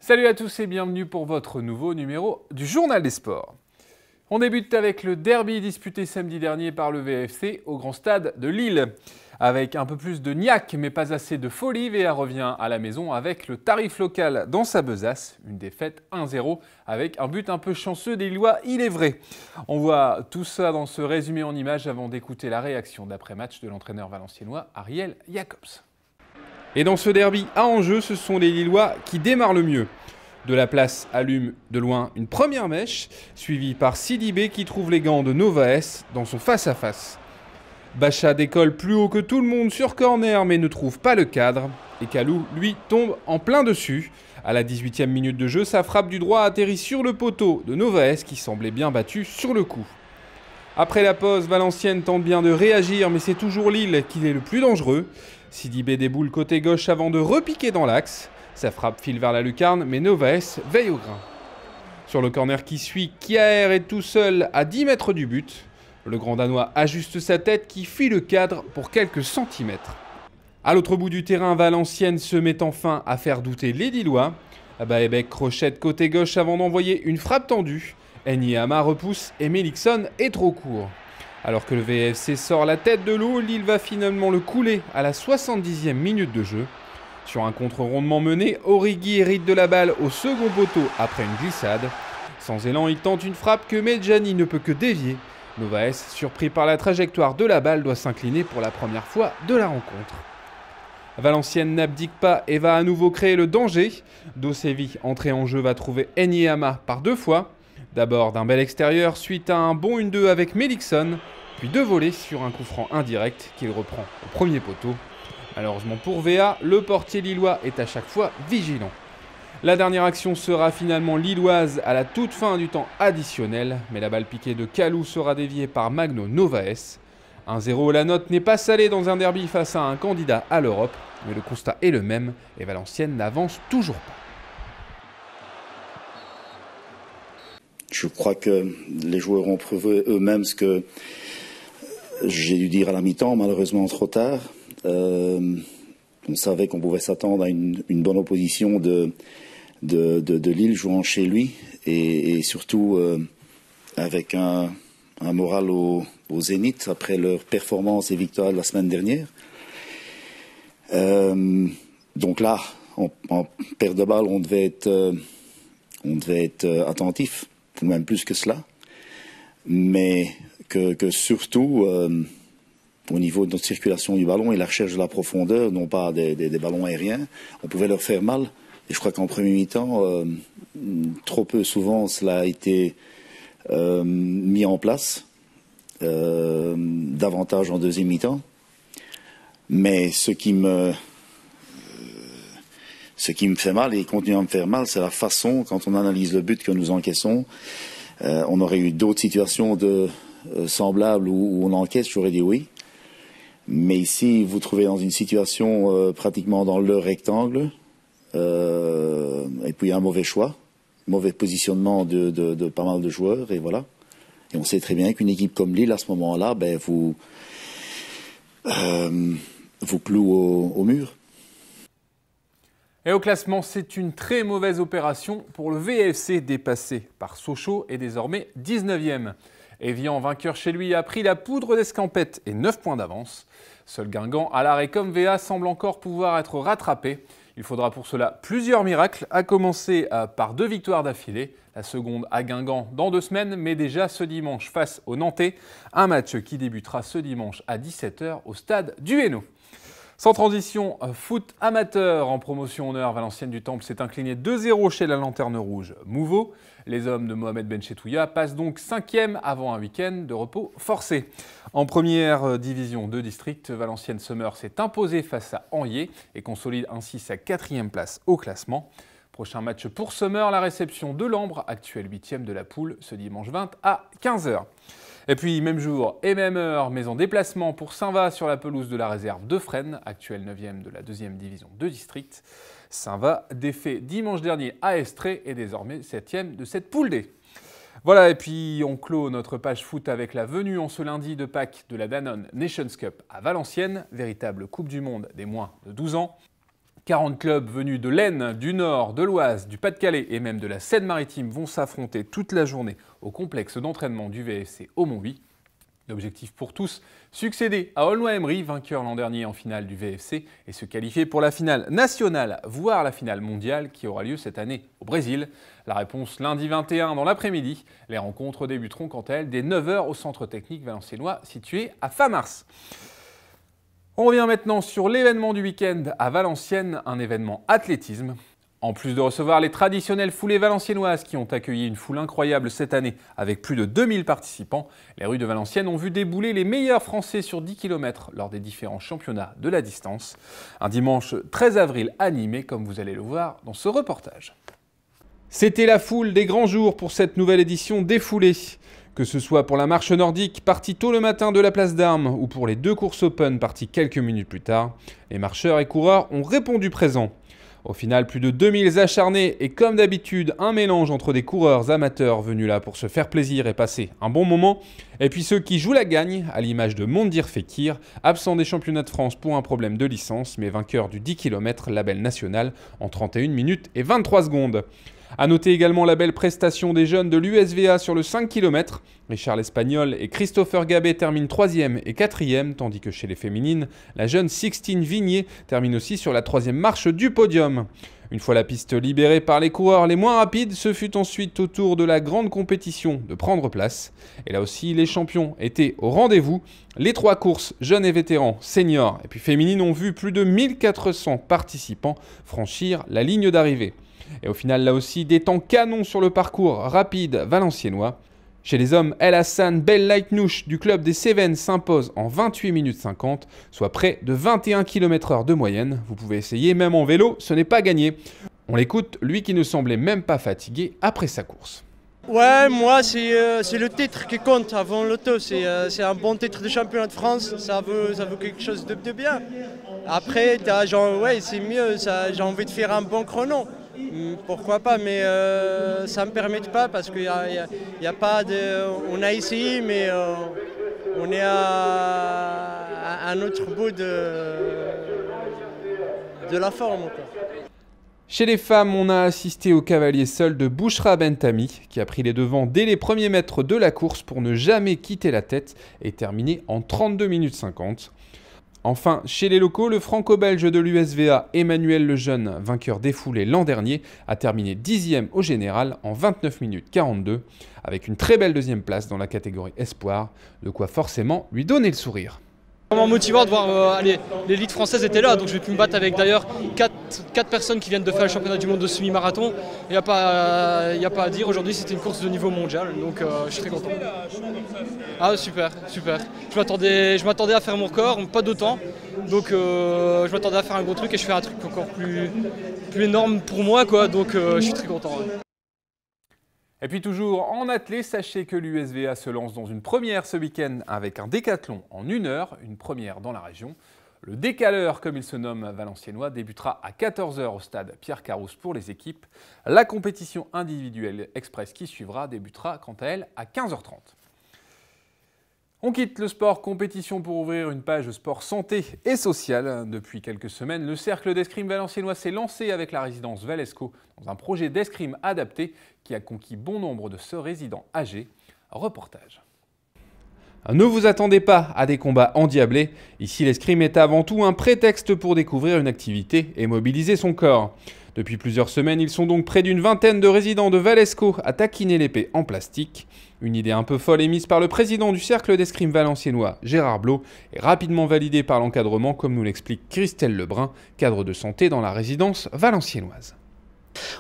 Salut à tous et bienvenue pour votre nouveau numéro du Journal des Sports. On débute avec le derby disputé samedi dernier par le VFC au Grand Stade de Lille. Avec un peu plus de niaque mais pas assez de folie, VA revient à la maison avec le tarif local dans sa besace. Une défaite 1-0 avec un but un peu chanceux des Lillois, il est vrai. On voit tout ça dans ce résumé en images avant d'écouter la réaction d'après-match de l'entraîneur valenciennois Ariel Jacobs. Et dans ce derby à enjeu, ce sont les Lillois qui démarrent le mieux. De la place allume de loin une première mèche, suivie par Sidibé qui trouve les gants de Novaes dans son face-à-face. Bacha décolle plus haut que tout le monde sur corner mais ne trouve pas le cadre. Et Kalou, lui, tombe en plein dessus. À la 18e minute de jeu, sa frappe du droit atterrit sur le poteau de Novaes qui semblait bien battu sur le coup. Après la pause, Valenciennes tente bien de réagir mais c'est toujours Lille qui est le plus dangereux. Sidibé déboule côté gauche avant de repiquer dans l'axe. Sa frappe file vers la lucarne, mais Novaes veille au grain. Sur le corner qui suit, Kjaer est tout seul à 10 mètres du but. Le grand Danois ajuste sa tête qui fuit le cadre pour quelques centimètres. À l'autre bout du terrain, Valenciennes se met enfin à faire douter les Lillois. Abaebek crochette côté gauche avant d'envoyer une frappe tendue. Enyama repousse et Melikson est trop court. Alors que le VFC sort la tête de l'eau, Lille va finalement le couler à la 70e minute de jeu. Sur un contre-rondement mené, Origi hérite de la balle au second poteau après une glissade. Sans élan, il tente une frappe que Medjani ne peut que dévier. Novaes, surpris par la trajectoire de la balle, doit s'incliner pour la première fois de la rencontre. Valenciennes n'abdique pas et va à nouveau créer le danger. Dosevi, entré en jeu, va trouver Enyama par deux fois. D'abord d'un bel extérieur, suite à un bon 1-2 avec Melikson, puis deux volets sur un coup franc indirect qu'il reprend au premier poteau. Malheureusement pour VA, le portier lillois est à chaque fois vigilant. La dernière action sera finalement lilloise à la toute fin du temps additionnel, mais la balle piquée de Kalou sera déviée par Magno Novaes. 1-0, la note n'est pas salée dans un derby face à un candidat à l'Europe, mais le constat est le même et Valenciennes n'avance toujours pas. Je crois que les joueurs ont prouvé eux-mêmes ce que j'ai dû dire à la mi-temps, malheureusement trop tard. On savait qu'on pouvait s'attendre à une bonne opposition de Lille jouant chez lui et surtout avec un moral au zénith après leur performance et victoire de la semaine dernière. Donc là, en perte de balle, on devait être attentif, même plus que cela, mais que surtout au niveau de notre circulation du ballon et la recherche de la profondeur, non pas des ballons aériens, on pouvait leur faire mal. Et je crois qu'en premier mi-temps, trop peu souvent, cela a été mis en place, davantage en deuxième mi-temps. Mais ce qui me fait mal et continue à me faire mal, c'est la façon, quand on analyse le but que nous encaissons, on aurait eu d'autres situations semblables où on encaisse, j'aurais dit oui. Mais ici, vous trouvez dans une situation pratiquement dans le rectangle, et puis un mauvais choix, mauvais positionnement de pas mal de joueurs, et voilà. Et on sait très bien qu'une équipe comme Lille, à ce moment-là, vous cloue au mur. Et au classement, c'est une très mauvaise opération pour le VFC dépassé par Sochaux et désormais 19e. Evian, vainqueur chez lui, a pris la poudre d'escampette et 9 points d'avance. Seul Guingamp, à l'arrêt comme VA, semble encore pouvoir être rattrapé. Il faudra pour cela plusieurs miracles, à commencer par 2 victoires d'affilée. La seconde à Guingamp dans 2 semaines, mais déjà ce dimanche face aux Nantais. Un match qui débutera ce dimanche à 17 h au stade du Hainaut. Sans transition, foot amateur en promotion honneur, Valenciennes du Temple s'est incliné 2-0 chez la Lanterne Rouge Mouveau. Les hommes de Mohamed Benchetouya passent donc 5e avant un week-end de repos forcé. En première division de district, Valenciennes Summer s'est imposé face à Angers et consolide ainsi sa 4e place au classement. Prochain match pour Summer, la réception de l'Ambre, actuel 8e de la poule, ce dimanche 20 à 15 h. Et puis, même jour et même heure, mais en déplacement pour Saint-Va sur la pelouse de la réserve de Fresnes, actuel 9e de la 2e division de district. Saint-Va défait dimanche dernier à Estrée et désormais 7e de cette poule D. Voilà, et puis on clôt notre page foot avec la venue en ce lundi de Pâques de la Danone Nations Cup à Valenciennes, véritable Coupe du Monde des moins de 12 ans. 40 clubs venus de l'Aisne, du Nord, de l'Oise, du Pas-de-Calais et même de la Seine-Maritime vont s'affronter toute la journée au complexe d'entraînement du VFC au Mont-Huy. L'objectif pour tous, succéder à Aulnoy-Emery, vainqueur l'an dernier en finale du VFC, et se qualifier pour la finale nationale, voire la finale mondiale qui aura lieu cette année au Brésil. La réponse lundi 21 dans l'après-midi. Les rencontres débuteront quant à elles dès 9 h au centre technique valenciennois situé à Famars. On revient maintenant sur l'événement du week-end à Valenciennes, un événement athlétisme. En plus de recevoir les traditionnelles foulées valenciennoises qui ont accueilli une foule incroyable cette année avec plus de 2000 participants, les rues de Valenciennes ont vu débouler les meilleurs Français sur 10 km lors des différents championnats de la distance. Un dimanche 13 avril animé, comme vous allez le voir dans ce reportage. C'était la foule des grands jours pour cette nouvelle édition des foulées. Que ce soit pour la marche nordique partie tôt le matin de la place d'Armes ou pour les 2 courses open parties quelques minutes plus tard, les marcheurs et coureurs ont répondu présent. Au final, plus de 2000 acharnés et comme d'habitude, un mélange entre des coureurs amateurs venus là pour se faire plaisir et passer un bon moment, et puis ceux qui jouent la gagne, à l'image de Mondir Fekir, absent des championnats de France pour un problème de licence, mais vainqueur du 10 km label national en 31 minutes et 23 secondes. A noter également la belle prestation des jeunes de l'USVA sur le 5 km. Richard l'Espagnol et Christopher Gabet terminent 3e et 4e, tandis que chez les féminines, la jeune Sixtine Vignier termine aussi sur la 3e marche du podium. Une fois la piste libérée par les coureurs les moins rapides, ce fut ensuite au tour de la grande compétition de prendre place. Et là aussi, les champions étaient au rendez-vous. Les 3 courses, jeunes et vétérans, seniors et puis féminines, ont vu plus de 1400 participants franchir la ligne d'arrivée. Et au final, là aussi, des temps canons sur le parcours rapide valenciennois. Chez les hommes, El Hassan Bellaïtnouch du club des Cévennes s'impose en 28 minutes 50, soit près de 21 km/h de moyenne. Vous pouvez essayer, même en vélo, ce n'est pas gagné. On l'écoute, lui qui ne semblait même pas fatigué après sa course. Ouais, moi c'est le titre qui compte avant l'auto, c'est un bon titre de championnat de France, ça vaut quelque chose de bien. Après, c'est mieux, j'ai envie de faire un bon chrono. Pourquoi pas, mais ça ne me permet pas parce qu'il y a pas de... On a essayé, mais on est à un autre bout de la forme, quoi. Chez les femmes, on a assisté au cavalier seul de Bouchra Bentami, qui a pris les devants dès les premiers mètres de la course pour ne jamais quitter la tête et terminer en 32 minutes 50. Enfin, chez les locaux, le franco-belge de l'USVA, Emmanuel Lejeune, vainqueur des foulées l'an dernier, a terminé 10e au général en 29 minutes 42, avec une très belle 2e place dans la catégorie espoir, de quoi forcément lui donner le sourire. Vraiment motivant de voir l'élite française était là, donc je vais pu me battre avec d'ailleurs 4 personnes qui viennent de faire le championnat du monde de semi-marathon. Il n'y a pas à dire, aujourd'hui c'était une course de niveau mondial, donc je suis très content. Ah super. Je m'attendais à faire mon record, pas d'autant, donc je m'attendais à faire un gros truc et je fais un truc encore plus énorme pour moi, quoi, donc je suis très content. Ouais. Et puis toujours en athlée, sachez que l'USVA se lance dans une première ce week-end avec un décathlon en 1 heure, une première dans la région. Le décaleur, comme il se nomme valenciennois, débutera à 14 h au stade Pierre Carousse pour les équipes. La compétition individuelle express qui suivra débutera quant à elle à 15 h 30. On quitte le sport compétition pour ouvrir une page sport santé et sociale. Depuis quelques semaines, le cercle d'escrime valenciennois s'est lancé avec la résidence Valesco dans un projet d'escrime adapté qui a conquis bon nombre de ce résidents âgés. Reportage. Ne vous attendez pas à des combats endiablés. Ici, l'escrime est avant tout un prétexte pour découvrir une activité et mobiliser son corps. Depuis plusieurs semaines, ils sont donc près d'une vingtaine de résidents de Valesco à taquiner l'épée en plastique. Une idée un peu folle émise par le président du cercle d'escrime valenciennois, Gérard Blot, est rapidement validée par l'encadrement, comme nous l'explique Christelle Lebrun, cadre de santé dans la résidence valenciennoise.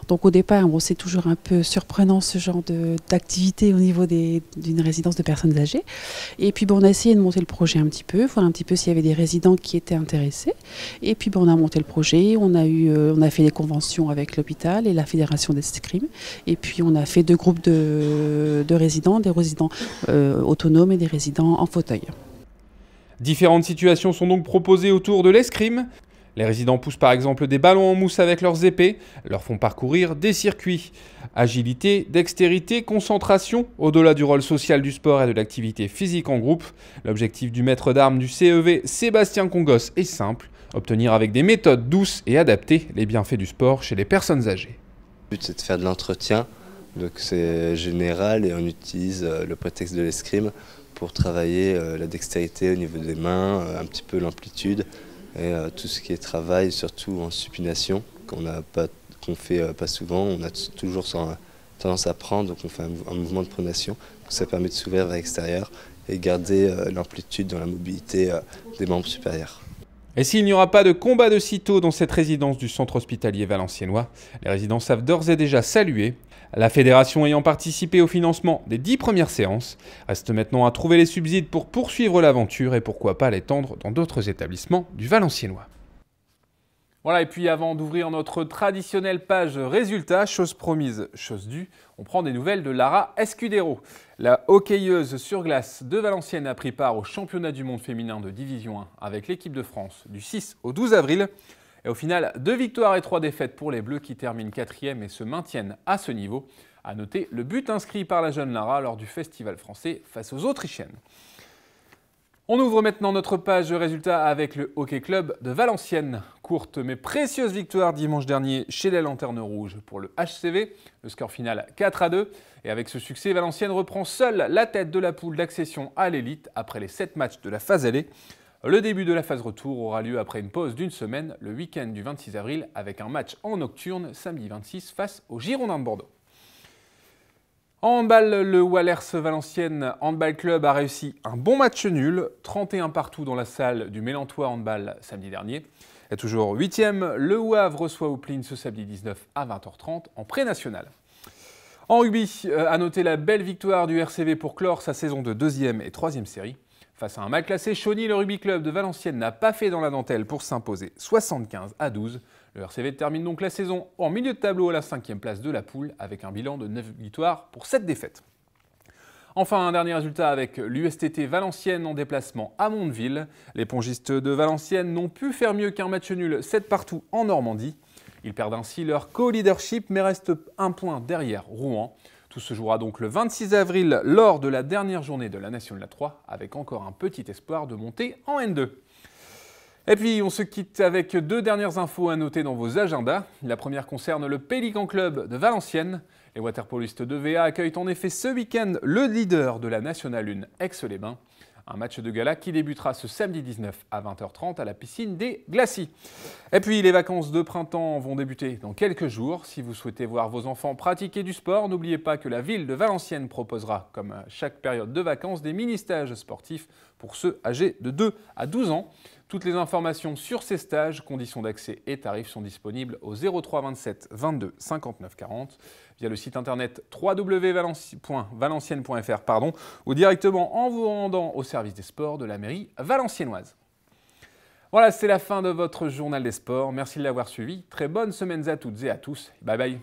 Donc au départ, bon, c'est toujours un peu surprenant ce genre d'activité au niveau d'une résidence de personnes âgées. Et puis bon, on a essayé de monter le projet un petit peu, voir un petit peu s'il y avait des résidents qui étaient intéressés. Et puis bon, on a monté le projet, on a fait des conventions avec l'hôpital et la fédération d'escrime. Et puis on a fait 2 groupes de résidents, des résidents autonomes et des résidents en fauteuil. Différentes situations sont donc proposées autour de l'escrime. Les résidents poussent par exemple des ballons en mousse avec leurs épées, leur font parcourir des circuits. Agilité, dextérité, concentration, au-delà du rôle social du sport et de l'activité physique en groupe. L'objectif du maître d'armes du CEV, Sébastien Congos, est simple, Obtenir avec des méthodes douces et adaptées les bienfaits du sport chez les personnes âgées. Le but c'est de faire de l'entretien, donc c'est général et on utilise le prétexte de l'escrime pour travailler la dextérité au niveau des mains, un petit peu l'amplitude et tout ce qui est travail, surtout en supination, qu'on fait pas souvent, on a toujours tendance à prendre, donc on fait un mouvement de pronation, ça permet de s'ouvrir vers l'extérieur et garder l'amplitude dans la mobilité des membres supérieurs. Et s'il n'y aura pas de combat de sitôt dans cette résidence du centre hospitalier valenciennois, les résidents savent d'ores et déjà saluer. La fédération ayant participé au financement des 10 premières séances, reste maintenant à trouver les subsides pour poursuivre l'aventure et pourquoi pas l'étendre dans d'autres établissements du Valenciennois. Voilà, et puis avant d'ouvrir notre traditionnelle page résultats, chose promise, chose due, on prend des nouvelles de Lara Escudero. La hockeyeuse sur glace de Valenciennes a pris part au championnat du monde féminin de Division 1 avec l'équipe de France du 6 au 12 avril. Et au final, 2 victoires et 3 défaites pour les Bleus qui terminent 4e et se maintiennent à ce niveau. À noter le but inscrit par la jeune Lara lors du festival français face aux Autrichiennes. On ouvre maintenant notre page résultats avec le Hockey Club de Valenciennes. Courte mais précieuse victoire dimanche dernier chez les Lanternes Rouges pour le HCV. Le score final 4-2. Et avec ce succès, Valenciennes reprend seule la tête de la poule d'accession à l'élite après les 7 matchs de la phase aller. Le début de la phase retour aura lieu après une pause d'une semaine, le week-end du 26 avril, avec un match en nocturne samedi 26 face aux Girondins de Bordeaux. En handball, le Wallers Valenciennes Handball Club a réussi un bon match nul, 31 partout dans la salle du Mélantois Handball samedi dernier. Et toujours 8e, le Wavre reçoit Oupline ce samedi 19 à 20h30 en pré-national. En rugby, à noter la belle victoire du RCV pour clore sa saison de 2e et 3e série. Face à un mal classé, Chauny, le rugby club de Valenciennes n'a pas fait dans la dentelle pour s'imposer 75-12. Le RCV termine donc la saison en milieu de tableau à la 5e place de la poule avec un bilan de 9 victoires pour 7 défaites. Enfin, un dernier résultat avec l'USTT Valenciennes en déplacement à Mondeville. Les pongistes de Valenciennes n'ont pu faire mieux qu'un match nul 7 partout en Normandie. Ils perdent ainsi leur co-leadership mais restent un point derrière Rouen. Tout se jouera donc le 26 avril lors de la dernière journée de la National 3 avec encore un petit espoir de monter en N2. Et puis on se quitte avec 2 dernières infos à noter dans vos agendas. La première concerne le Pélican Club de Valenciennes. Les waterpolistes de VA accueillent en effet ce week-end le leader de la Nationale 1, Aix-les-Bains. Un match de gala qui débutera ce samedi 19 à 20h30 à la piscine des Glacis. Et puis les vacances de printemps vont débuter dans quelques jours. Si vous souhaitez voir vos enfants pratiquer du sport, n'oubliez pas que la ville de Valenciennes proposera, comme à chaque période de vacances, des mini-stages sportifs pour ceux âgés de 2 à 12 ans. Toutes les informations sur ces stages, conditions d'accès et tarifs sont disponibles au 03 27 22 59 40 via le site internet www.valenciennes.fr ou directement en vous rendant au service des sports de la mairie valenciennoise. Voilà, c'est la fin de votre journal des sports. Merci de l'avoir suivi. Très bonnes semaines à toutes et à tous. Bye bye.